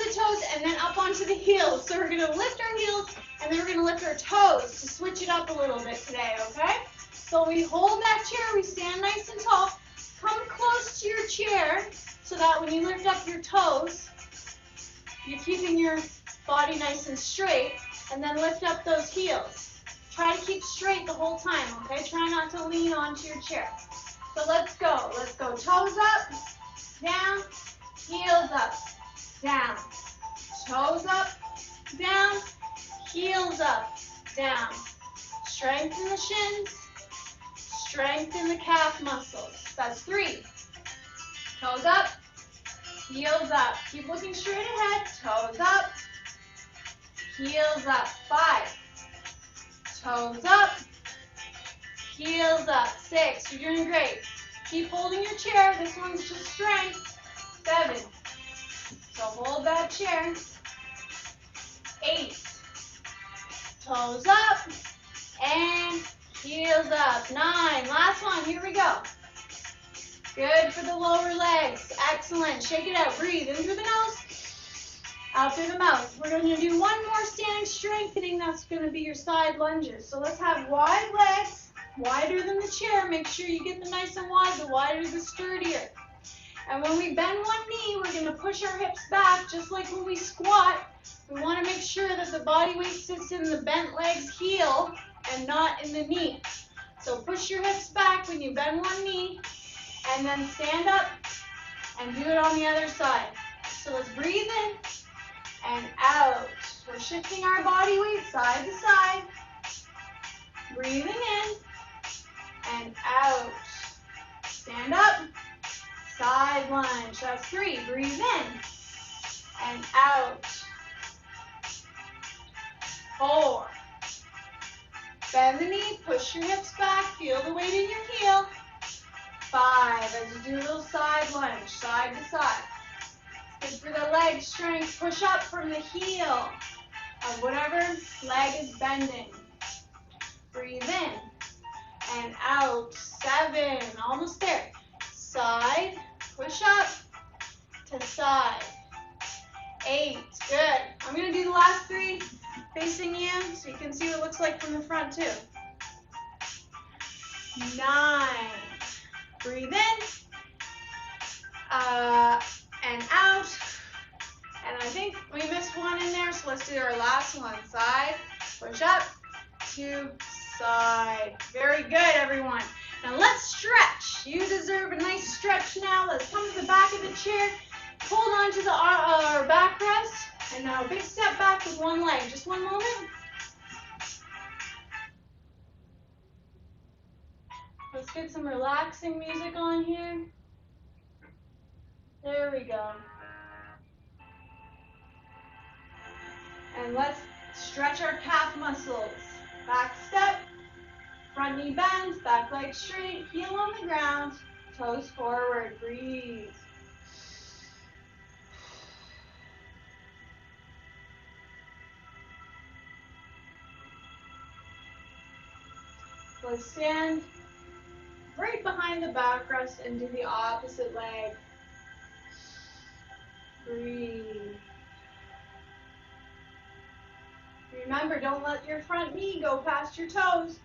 the toes and then up onto the heels. So we're going to lift our heels and then we're going to lift our toes to switch it up a little bit today, okay? So we hold that chair, we stand nice and tall. Come close to your chair so that when you lift up your toes, you're keeping your body nice and straight, and then lift up those heels. Try to keep straight the whole time, okay? Try not to lean onto your chair. So let's go. Let's go. Toes up, down, heels up, down. Toes up, down, heels up, down. Strengthen the shins, strengthen the calf muscles. That's 3. Toes up, heels up. Keep looking straight ahead. Toes up, heels up. 5. Toes up, heels up. 6. You're doing great. Keep holding your chair. This one's just strength. 7. So hold that chair. 8. Toes up and heels up. 9. Last one. Here we go. Good for the lower legs. Excellent. Shake it out. Breathe in through the nose, out through the mouth. We're going to do one more standing strengthening. That's going to be your side lunges. So let's have wide legs, wider than the chair. Make sure you get them nice and wide. The wider, the sturdier. And when we bend one knee, we're going to push our hips back just like when we squat. We want to make sure that the body weight sits in the bent legs heel and not in the knee. So push your hips back when you bend one knee. And then stand up and do it on the other side. So let's breathe in and out. We're shifting our body weight side to side. Breathing in and out. Stand up, side lunge. That's 3. Breathe in and out. 4. Bend the knee, push your hips back, feel the weight in your heel. 5, as you do a little side lunge, side to side. It's good for the leg strength. Push up from the heel of whatever leg is bending. Breathe in and out. 7, almost there. Side, push up to side. 8, good. I'm going to do the last 3 facing you so you can see what it looks like from the front too. 9. Breathe in, and out. And I think we missed one in there, so let's do our last one. Side, push up, to side. Very good, everyone. Now let's stretch. You deserve a nice stretch now. Let's come to the back of the chair, hold on to our backrest, and now a big step back with one leg. Just one moment. Let's get some relaxing music on here. There we go. And let's stretch our calf muscles. Back step, front knee bends, back leg straight, heel on the ground, toes forward. Breathe. Let's stand right behind the backrest and do the opposite leg. Breathe. Remember, don't let your front knee go past your toes.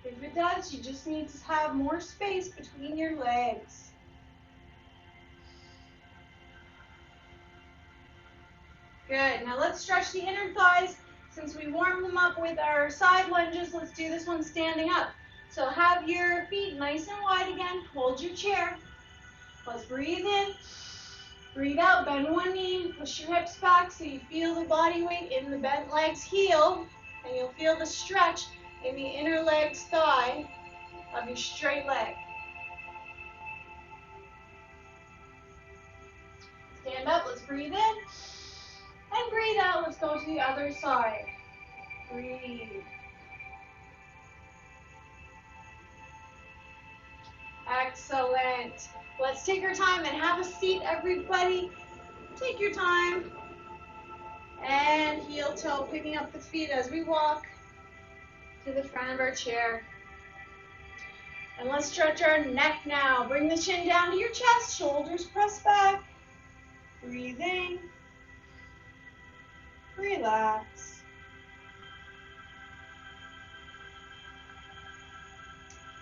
If it does, you just need to have more space between your legs. Good. Now let's stretch the inner thighs. Since we warmed them up with our side lunges, let's do this one standing up. So have your feet nice and wide again. Hold your chair. Let's breathe in. Breathe out. Bend one knee. Push your hips back so you feel the body weight in the bent leg's heel. And you'll feel the stretch in the inner leg's thigh of your straight leg. Stand up, let's breathe in. And breathe out, let's go to the other side. Breathe. Excellent. Let's take our time and have a seat, everybody. Take your time. And heel toe, picking up the feet as we walk to the front of our chair. And let's stretch our neck now. Bring the chin down to your chest, shoulders press back. Breathing. Relax.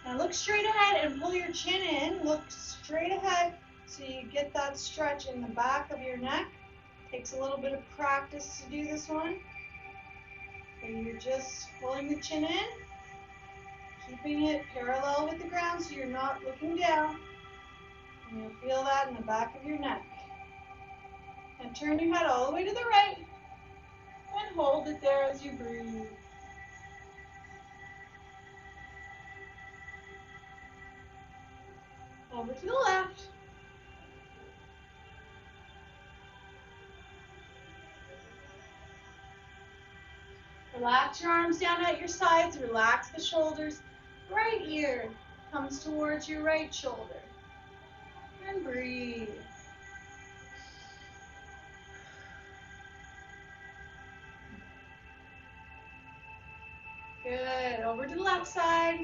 Now look straight ahead and pull your chin in. Look straight ahead so you get that stretch in the back of your neck. Takes a little bit of practice to do this one. And you're just pulling the chin in, keeping it parallel with the ground so you're not looking down. And you'll feel that in the back of your neck. And turn your head all the way to the right and hold it there as you breathe. Over to the left. Relax your arms down at your sides, relax the shoulders. Right ear comes towards your right shoulder. And breathe. Good. Over to the left side.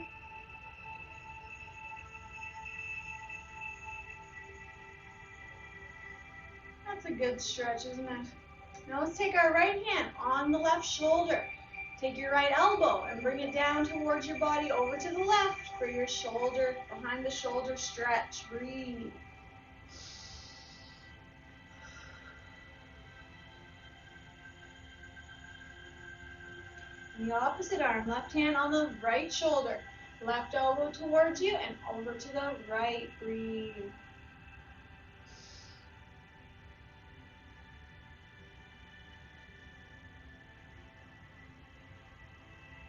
That's a good stretch, isn't it? Now let's take our right hand on the left shoulder. Take your right elbow and bring it down towards your body over to the left for your shoulder, behind the shoulder stretch. Breathe. And the opposite arm, left hand on the right shoulder. Left elbow towards you and over to the right. Breathe.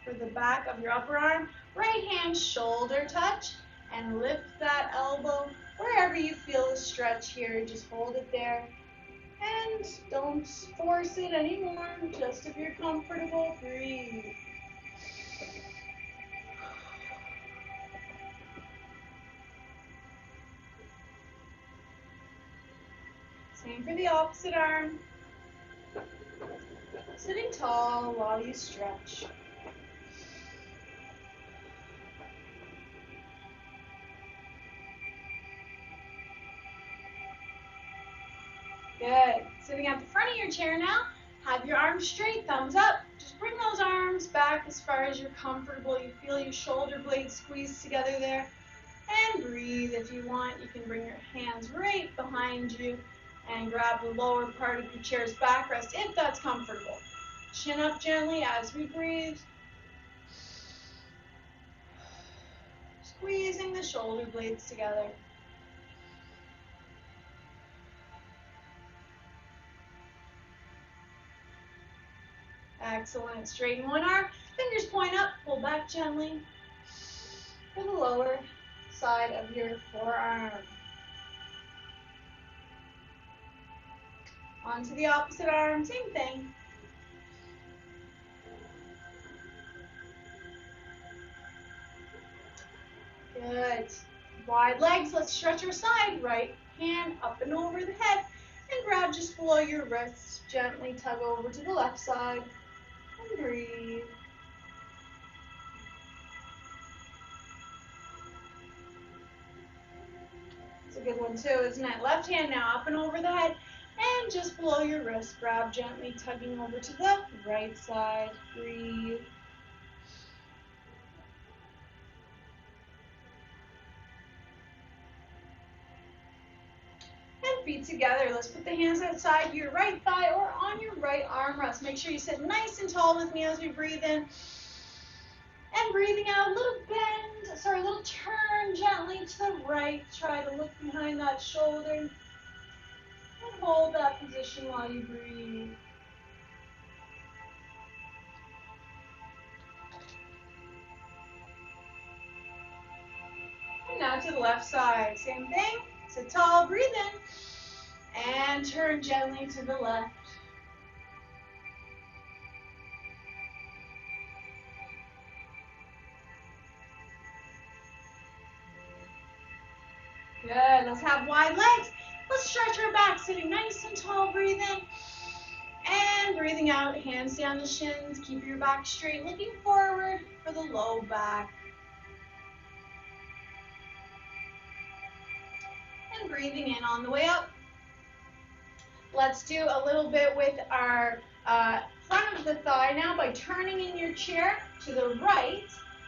For the back of your upper arm, right hand shoulder touch and lift that elbow wherever you feel the stretch here. Just hold it there and don't force it anymore. Just if you're comfortable, breathe. Same for the opposite arm. Sitting tall while you stretch. Good. Sitting at the front of your chair now. Have your arms straight, thumbs up. Just bring those arms back as far as you're comfortable. You feel your shoulder blades squeeze together there. And breathe. If you want, you can bring your hands right behind you and grab the lower part of your chair's backrest if that's comfortable. Chin up gently as we breathe. Squeezing the shoulder blades together. Excellent. Straighten one arm, fingers point up, pull back gently for the lower side of your forearm. Onto the opposite arm, same thing. Good. Wide legs, let's stretch our side. Right hand up and over the head and grab just below your wrists. Gently tug over to the left side and breathe. It's a good one too, isn't it? Left hand now up and over the head and just below your wrist. Grab gently, tugging over to the right side. Breathe. And feet together. Let's put the hands outside your right thigh or on your right arm rest. Make sure you sit nice and tall with me as we breathe in. And breathing out, a little bend, a little turn gently to the right. Try to look behind that shoulder. And hold that position while you breathe. And now to the left side. Same thing. Sit tall, breathe in. And turn gently to the left. Good. Let's have wide legs. Let's stretch our back, sitting nice and tall. Breathe in. And breathing out, hands down the shins. Keep your back straight, looking forward for the low back. And breathing in on the way up. Let's do a little bit with our front of the thigh now by turning in your chair to the right.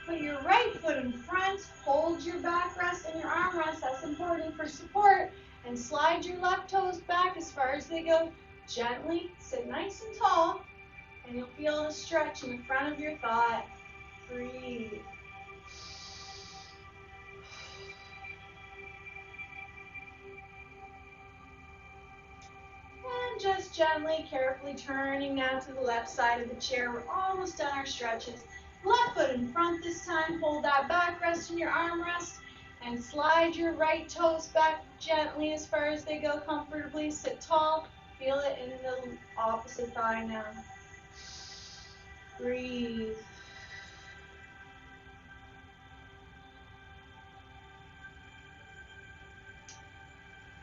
Put your right foot in front, hold your backrest and your arm rest, that's important for support, and slide your left toes back as far as they go. Gently sit nice and tall, and you'll feel the stretch in the front of your thigh. Breathe. And just gently, carefully turning now to the left side of the chair. We're almost done our stretches. Left foot in front this time. Hold that backrest in your arm rest. And slide your right toes back gently as far as they go comfortably. Sit tall. Feel it in the opposite thigh now. Breathe.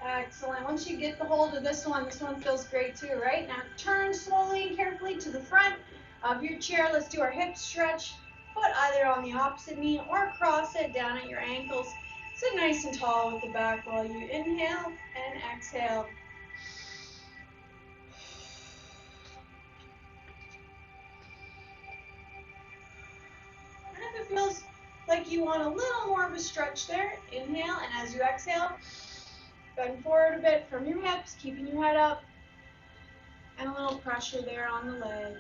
Excellent. Once you get the hold of this one feels great too, right? Now turn slowly and carefully to the front of your chair. Let's do our hip stretch. Foot either on the opposite knee or cross it down at your ankles. Sit nice and tall with the back while you inhale and exhale. And if it feels like you want a little more of a stretch there, inhale, and as you exhale, bend forward a bit from your hips, keeping your head up, and a little pressure there on the leg.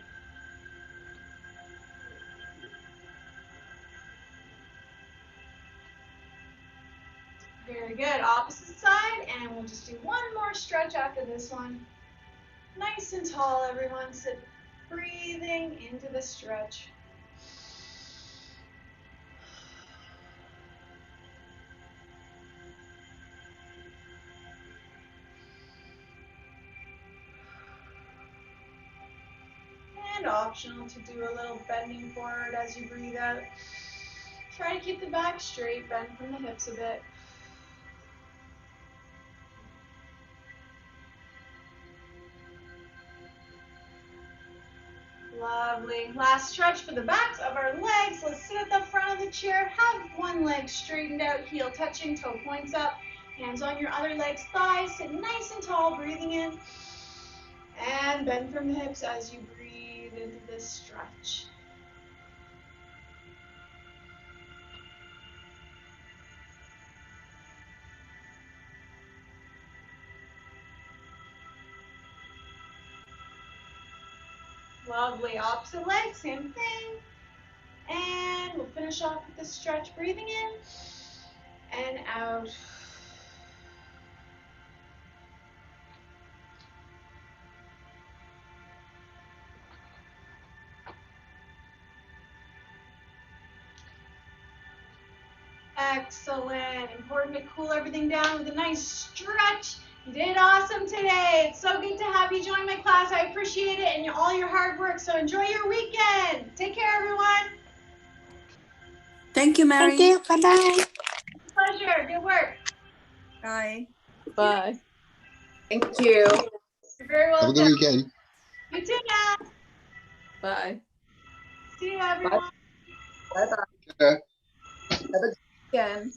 Very good. Opposite side, and we'll just do one more stretch after this one. Nice and tall, everyone. Sit breathing into the stretch. And optional to do a little bending forward as you breathe out. Try to keep the back straight, bend from the hips a bit. Lovely. Last stretch for the backs of our legs. Let's sit at the front of the chair. Have one leg straightened out, heel touching, toe points up. Hands on your other leg's thighs. Sit nice and tall, breathing in. And bend from the hips as you breathe into this stretch. Lovely. Opposite leg, same thing. And we'll finish off with this stretch, breathing in and out. Excellent. Important to cool everything down with a nice stretch. You did awesome today. It's so good to have you join my class. I appreciate it and all your hard work. So enjoy your weekend. Take care, everyone. Thank you, Mary. Thank you. Bye-bye. Pleasure. Good work. Bye. Bye. Thank you. You're very Have a welcome. good weekend. You too, now. Bye. See you, everyone. Bye-bye. Okay. Have a good weekend.